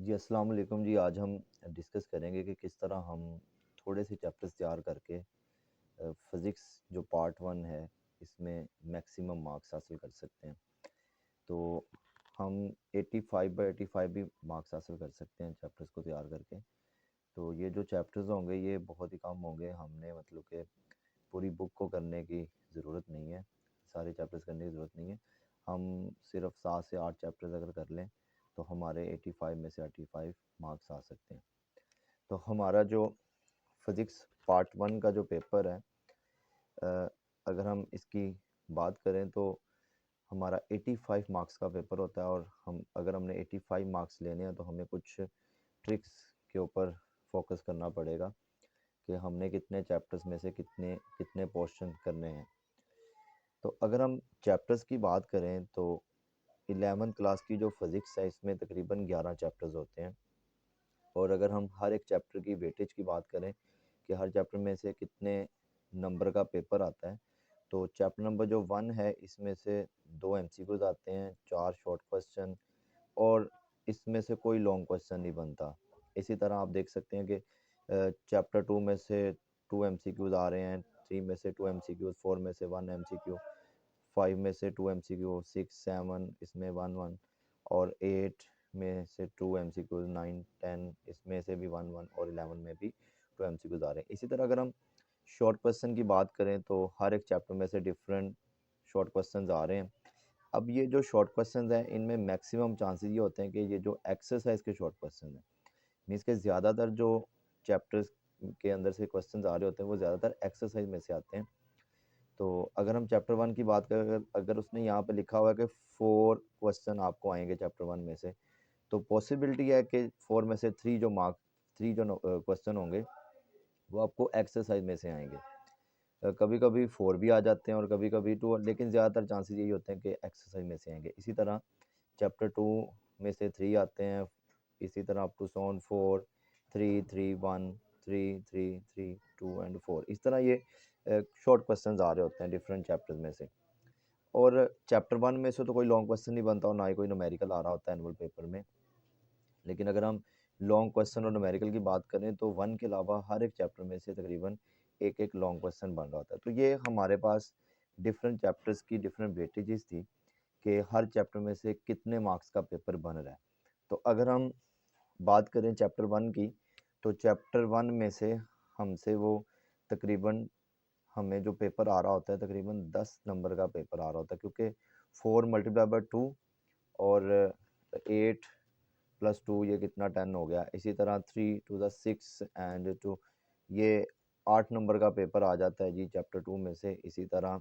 जी, अस्सलाम वालेकुम जी। आज हम डिस्कस करेंगे कि किस तरह हम थोड़े से चैप्टर्स तैयार करके फ़िज़िक्स जो पार्ट 1 है, इसमें मैक्सिमम मार्क्स हासिल कर सकते हैं। तो हम 85 बाई 85 भी मार्क्स हासिल कर सकते हैं चैप्टर्स को तैयार करके। तो ये जो चैप्टर्स होंगे ये बहुत ही कम होंगे, हमने मतलब कि पूरी बुक को करने की ज़रूरत नहीं है, सारे चैप्टर्स करने की ज़रूरत नहीं है। हम सिर्फ 7 से 8 चैप्टर्स अगर कर लें तो हमारे 85 में से 85 मार्क्स आ सकते हैं। तो हमारा जो फिज़िक्स पार्ट 1 का जो पेपर है, अ, अगर हम इसकी बात करें तो हमारा 85 मार्क्स का पेपर होता है, और हमने 85 मार्क्स लेने हैं तो हमें कुछ ट्रिक्स के ऊपर फोकस करना पड़ेगा कि हमने कितने चैप्टर्स में से कितने कितने पोर्शन करने हैं। तो अगर हम चैप्टर्स की बात करें तो 11th क्लास की जो फिज़िक्स है इसमें तकरीबन 11 चैप्टर्स होते हैं। और अगर हम हर एक चैप्टर की वेटेज की बात करें कि हर चैप्टर में से कितने नंबर का पेपर आता है, तो चैप्टर नंबर जो 1 है इसमें से 2 एमसीक्यूज आते हैं, 4 शॉर्ट क्वेश्चन, और इसमें से कोई लॉन्ग क्वेश्चन नहीं बनता। इसी तरह आप देख सकते हैं कि चैप्टर 2 में से 2 एमसीक्यूज आ रहे हैं, 3 में से 2 एमसीक्यूज, 4 में से 1 एमसीक्यू, 5 में से 2 एमसीक्यू, 6 7 इसमें 1 1, और 8 में से 2 एमसीक्यूज, 9 10 इसमें से भी 1 1, और 11 में भी 2 एमसीक्यूज आ रहे हैं। इसी तरह अगर हम शॉर्ट क्वेश्चन की बात करें तो हर एक चैप्टर में से डिफरेंट शॉर्ट क्वेश्चंस आ रहे हैं। अब ये जो शॉर्ट क्वेश्चंस हैं इनमें मैक्सिमम चांसेस ये होते हैं कि ये जो एक्सरसाइज के शॉर्ट क्वेश्चन हैं, मीन्स के ज़्यादातर जो चैप्टर्स के अंदर से क्वेश्चंस आ रहे होते हैं वो ज़्यादातर एक्सरसाइज में से आते हैं। तो अगर हम चैप्टर 1 की बात करें, अगर अगर उसने यहाँ पे लिखा हुआ है कि 4 क्वेश्चन आपको आएंगे चैप्टर 1 में से, तो पॉसिबिलिटी है कि 4 में से 3 जो क्वेश्चन होंगे वो आपको एक्सरसाइज में से आएंगे। कभी कभी 4 भी आ जाते हैं और कभी कभी 2, लेकिन ज़्यादातर चांसेस यही होते हैं कि एक्सरसाइज में से आएंगे। इसी तरह चैप्टर 2 में से 3 आते हैं, इसी तरह अप टू सोन 4 3 3 1 3 3 3 2 एंड 4, इस तरह ये शॉर्ट क्वेश्चंस आ रहे होते हैं डिफरेंट चैप्टर्स में से। और चैप्टर 1 में से तो कोई लॉन्ग क्वेश्चन नहीं बनता और ना ही कोई न्यूमेरिकल आ रहा होता है एनुअल पेपर में। लेकिन अगर हम लॉन्ग क्वेश्चन और न्यूमेरिकल की बात करें तो 1 के अलावा हर एक चैप्टर में से तकरीबन एक एक लॉन्ग क्वेश्चन बन रहा होता है। तो ये हमारे पास डिफरेंट चैप्टर्स की डिफरेंट वेटेजेस थी कि हर चैप्टर में से कितने मार्क्स का पेपर बन रहा है। तो अगर हम बात करें चैप्टर 1 की, तो चैप्टर 1 में से हमसे वो तकरीबन हमें जो पेपर आ रहा होता है तकरीबन 10 नंबर का पेपर आ रहा होता है, क्योंकि 4 मल्टीप्लाई बाय 2 और 8 प्लस 2 ये कितना 10 हो गया। इसी तरह 3 टू द 6 एंड 2, ये 8 नंबर का पेपर आ जाता है जी चैप्टर 2 में से। इसी तरह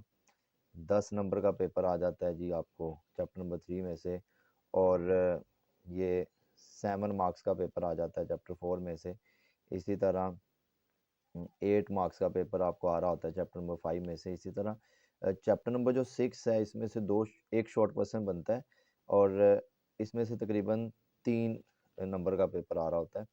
10 नंबर का पेपर आ जाता है जी आपको चैप्टर नंबर 3 में से, और ये 7 मार्क्स का पेपर आ जाता है चैप्टर 4 में से। इसी तरह 8 मार्क्स का पेपर आपको आ रहा होता है चैप्टर नंबर 5 में से। इसी तरह चैप्टर नंबर जो 6 है इसमें से एक शॉर्ट क्वेश्चन बनता है, और इसमें से तकरीबन 3 नंबर का पेपर आ रहा होता है।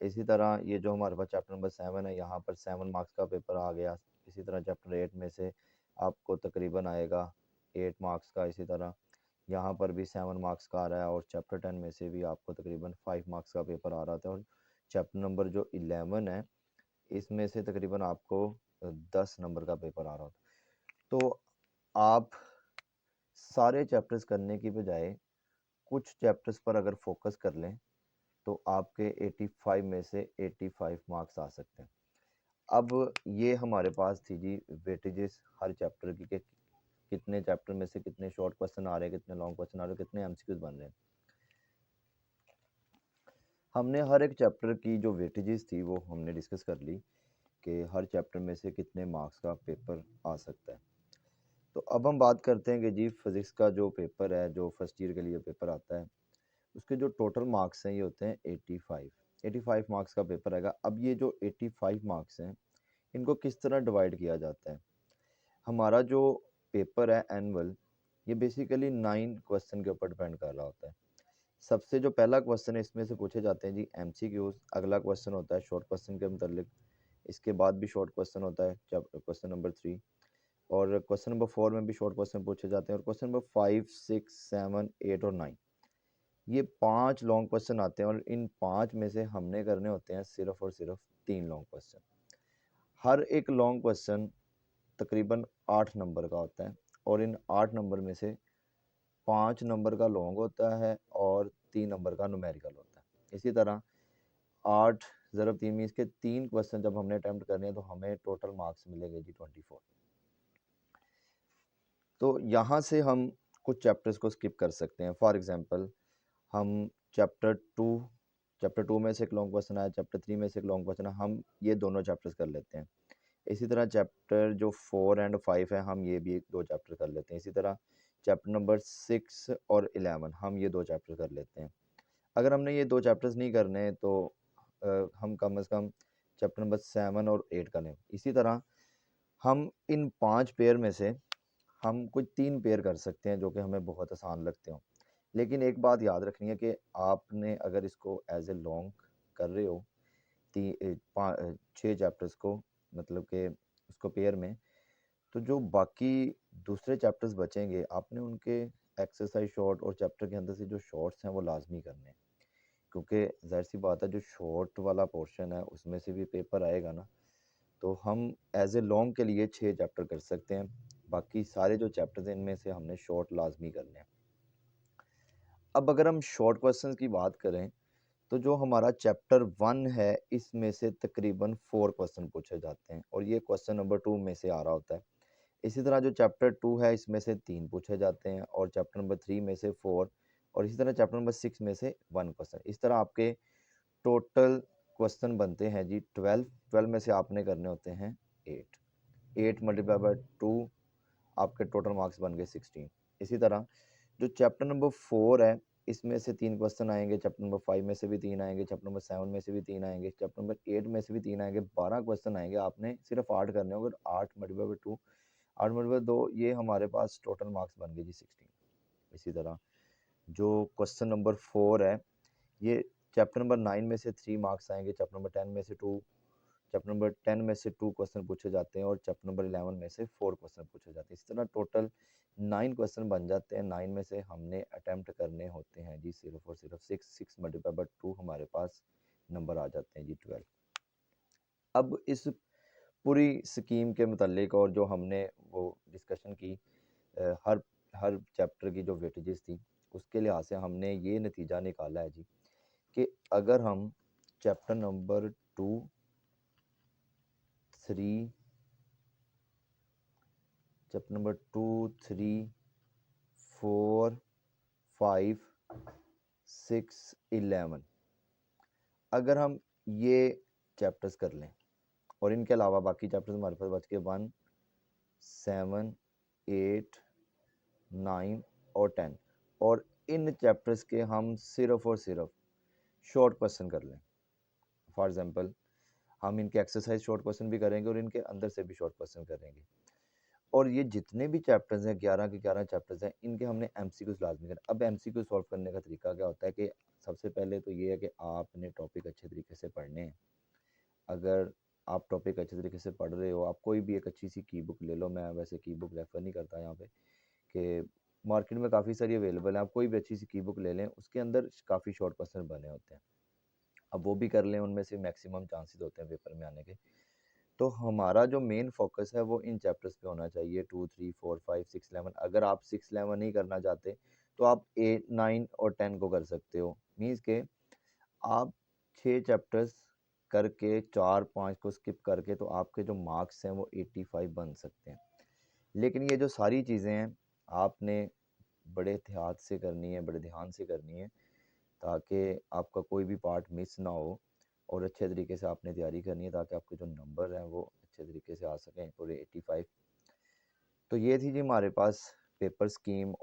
इसी तरह ये जो हमारे पास चैप्टर नंबर 7 है, यहाँ पर 7 मार्क्स का पेपर आ गया। इसी तरह चैप्टर 8 में से आपको तकरीबन आएगा 8 मार्क्स का। इसी तरह यहाँ पर भी 7 मार्क्स का आ रहा है, और चैप्टर 10 में से भी आपको तकरीबन 5 मार्क्स का पेपर आ रहा था। और चैप्टर नंबर जो 11 है इसमें से तकरीबन आपको 10 नंबर का पेपर आ रहा होता। तो आप सारे चैप्टर्स करने की बजाय कुछ चैप्टर्स पर अगर फोकस कर लें तो आपके 85 में से 85 मार्क्स आ सकते हैं। अब ये हमारे पास थी जी वेटेजेस हर चैप्टर की, कि कितने चैप्टर में से कितने शॉर्ट क्वेश्चन आ रहे हैं, कितने लॉन्ग क्वेश्चन आ रहे हैं, कितने एमसीक्यूज बन रहे हैं। हमने हर एक चैप्टर की जो वेटेजेस थी वो हमने डिस्कस कर ली कि हर चैप्टर में से कितने मार्क्स का पेपर आ सकता है। तो अब हम बात करते हैं कि जी फिज़िक्स का जो पेपर है, जो फर्स्ट ईयर के लिए पेपर आता है, उसके जो टोटल मार्क्स हैं ये होते हैं 85। 85 मार्क्स का पेपर आएगा। अब ये जो 85 मार्क्स हैं इनको किस तरह डिवाइड किया जाता है? हमारा जो पेपर है एनुअल, ये बेसिकली 9 क्वेश्चन के ऊपर डिपेंड कर रहा होता है। सबसे जो पहला क्वेश्चन है इसमें से पूछे जाते हैं जी एमसीक्यूज। अगला क्वेश्चन होता है शॉर्ट क्वेश्चन के मतलब, इसके बाद भी शॉर्ट क्वेश्चन होता है जब क्वेश्चन नंबर 3, और क्वेश्चन नंबर 4 में भी शॉर्ट क्वेश्चन पूछे जाते हैं, और क्वेश्चन नंबर 5 6 7 8 और 9 ये 5 लॉन्ग क्वेश्चन आते हैं और इन 5 में से हमने करने होते हैं सिर्फ और सिर्फ 3 लॉन्ग क्वेश्चन। हर एक लॉन्ग क्वेश्चन तकरीबन 8 नंबर का होता है और इन 8 नंबर में से 5 नंबर का लॉन्ग होता है और 3 नंबर का न्यूमेरिकल होता है। इसी तरह 8 ज़रब 3 मीन्स के 3 क्वेश्चन जब हमने अटेम्प्ट करने हैं तो हमें टोटल मार्क्स मिलेंगे जी 24। तो यहाँ से हम कुछ चैप्टर्स को स्किप कर सकते हैं। फॉर एग्जांपल हम चैप्टर टू में से एक लॉन्ग क्वेश्चन आया, चैप्टर 3 में से एक लॉन्ग क्वेश्चन है, हम ये दोनों चैप्टर्स कर लेते हैं। इसी तरह चैप्टर जो 4 एंड 5 है हम ये भी 2 चैप्टर कर लेते हैं। इसी तरह चैप्टर नंबर 6 और 11 हम ये 2 चैप्टर कर लेते हैं। अगर हमने ये 2 चैप्टर्स नहीं करने तो हम कम से कम चैप्टर नंबर 7 और 8 कर लें। इसी तरह हम इन 5 पेयर में से हम कुछ 3 पेयर कर सकते हैं जो कि हमें बहुत आसान लगते हों। लेकिन एक बात याद रखनी है कि आपने अगर इसको एज ए लॉन्ग कर रहे हो 6 चैप्टर्स को, मतलब कि उसको पेयर में, तो जो बाकी दूसरे चैप्टर्स बचेंगे आपने उनके एक्सरसाइज शॉर्ट और चैप्टर के अंदर से जो शॉर्ट्स हैं वो लाजमी करने हैं, क्योंकि जाहिर सी बात है जो शॉर्ट वाला पोर्शन है उसमें से भी पेपर आएगा ना, तो हम एज ए लॉन्ग के लिए 6 चैप्टर कर सकते हैं। बाकी सारे जो चैप्टर्स हैं इनमें से हमने शॉर्ट लाजमी करने हैं। अब अगर हम शॉर्ट क्वेश्चंस की बात करें तो जो हमारा चैप्टर 1 है इसमें से तकरीबन 4 क्वेश्चन पूछे जाते हैं और ये क्वेश्चन नंबर 2 में से आ रहा होता है। इसी तरह जो चैप्टर 2 है इसमें से 3 पूछे जाते हैं और चैप्टर नंबर 3 में से 4 और इसी तरह चैप्टर नंबर 6 में से 1 क्वेश्चन। इस तरह आपके टोटल क्वेश्चन बनते हैं जी 12 में से आपने करने होते हैं 8 मल्टीप्लाई बाय 2, आपके टोटल मार्क्स बन गए 16। इसी तरह जो चैप्टर नंबर 4 है इसमें से 3 क्वेश्चन आएंगे, चैप्टर नंबर 5 में से भी 3 आएंगे, चैप्टर नंबर 7 में से भी 3 आएंगे, चैप्टर नंबर 8 में से भी 3 आएंगे, 12 क्वेश्चन आएंगे। आपने सिर्फ 8 करने होंगे, 8 मल्टीप्लाई बाय 2, 8 मल्टीप्लाई 2, ये हमारे पास टोटल मार्क्स बन गए जी 16। इसी तरह जो क्वेश्चन नंबर 4 है ये चैप्टर नंबर 9 में से 3 मार्क्स आएंगे, चैप्टर नंबर 10 में से 2, चैप्टर नंबर 10 में से 2 क्वेश्चन पूछे जाते हैं और चैप्टर नंबर 11 में से 4 क्वेश्चन पूछे जाते हैं। इस तरह टोटल 9 क्वेश्चन बन जाते हैं। 9 में से हमने अटेम्प्ट करने होते हैं जी सिर्फ और सिर्फ 6 मल्टीप्लाई बाय 2, हमारे पास नंबर आ जाते हैं जी 12। अब इस पूरी स्कीम के मुतालिक और जो हमने वो डिस्कशन की, हर हर चैप्टर की जो वेटेजेस थी उसके लिहाज से हमने ये नतीजा निकाला है जी कि अगर हम चैप्टर नंबर 2, 3, चैप्टर नंबर 2, 3, 4, 5, 6, 11 अगर हम ये चैप्टर्स कर लें और इनके अलावा बाकी चैप्टर्स हमारे पास बच के 1, 7, 8, 9 और 10 और इन चैप्टर्स के हम सिर्फ और सिर्फ शॉर्ट क्वेश्चन कर लें। फॉर एग्जांपल हम इनके एक्सरसाइज शॉर्ट क्वेश्चन भी करेंगे और इनके अंदर से भी शॉर्ट क्वेश्चन करेंगे और ये जितने भी चैप्टर्स हैं 11 के 11 चैप्टर्स हैं इनके हमने एमसीक्यूज लाजमी करना। अब एमसीक्यू सॉल्व करने का तरीका क्या होता है कि सबसे पहले तो ये है कि आपने टॉपिक अच्छे तरीके से पढ़ने हैं। अगर आप टॉपिक अच्छे तरीके से पढ़ रहे हो, आप कोई भी एक अच्छी सी की बुक ले लो, मैं वैसे की बुक रेफ़र नहीं करता यहाँ पे, कि मार्केट में काफ़ी सारी अवेलेबल है, आप कोई भी अच्छी सी की बुक ले लें, उसके अंदर काफ़ी शॉर्ट क्वेश्चन बने होते हैं। अब वो भी कर लें, उनमें से मैक्सिमम चांसेस होते हैं पेपर में आने के। तो हमारा जो मेन फोकस है वो इन चैप्टर्स पे होना चाहिए, 2, 3, 4, 5, 6, 11। अगर आप 6, 11 नहीं करना चाहते तो आप 8, 9 और 10 को कर सकते हो। मीन्स के आप 6 चैप्टर्स करके 4, 5 को स्किप करके तो आपके जो मार्क्स हैं वो 85 बन सकते हैं। लेकिन ये जो सारी चीज़ें हैं आपने बड़े एहतियात से करनी है, बड़े ध्यान से करनी है, ताकि आपका कोई भी पार्ट मिस ना हो और अच्छे तरीके से आपने तैयारी करनी है ताकि आपके जो नंबर हैं वो अच्छे तरीके से आ सकें पूरे 85। तो ये थी जी हमारे पास पेपर स्कीम